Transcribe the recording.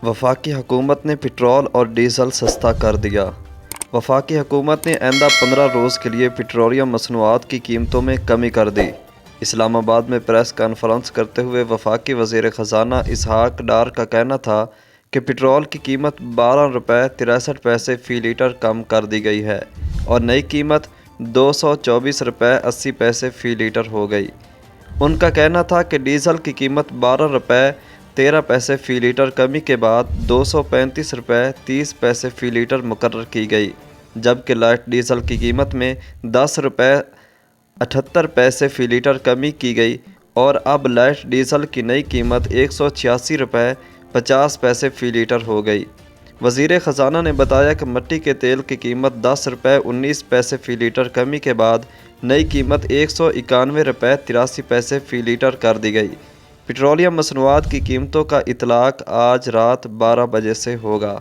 वफाकी हुकूमत ने पेट्रोल और डीज़ल सस्ता कर दिया। वफाकी हुकूमत ने आइंदा 15 रोज़ के लिए पेट्रोलियम मसनूआत की कीमतों में कमी कर दी। इस्लामाबाद में प्रेस कॉन्फ्रेंस करते हुए वफाकी वज़ीर ख़जाना इसहाक डार का कहना था कि पेट्रोल की कीमत 12 रुपये 63 पैसे फ़ी लीटर कम कर दी गई है और नई कीमत 224 रुपये 80 पैसे फ़ी लीटर हो गई। उनका कहना था कि डीज़ल की कीमत 12 रुपये 13 पैसे फ़ी लीटर कमी के बाद 235 रुपये 30 पैसे फ़ी लीटर मुकर्रर की गई, जबकि लाइट डीज़ल की कीमत में 10 रुपये 78 पैसे फ़ी लीटर कमी की गई और अब लाइट डीज़ल की नई कीमत 186 रुपये 50 पैसे फ़ी लीटर हो गई। वज़ीर ख़जाना ने बताया कि मिट्टी के तेल की कीमत 10 रुपये 19 पैसे फ़ी लीटर कमी के बाद नई कीमत 191 रुपये 83 पैसे फ़ी लीटर कर दी गई। पेट्रोलियम मसनूआत की कीमतों का इतलाक़ आज रात 12 बजे से होगा।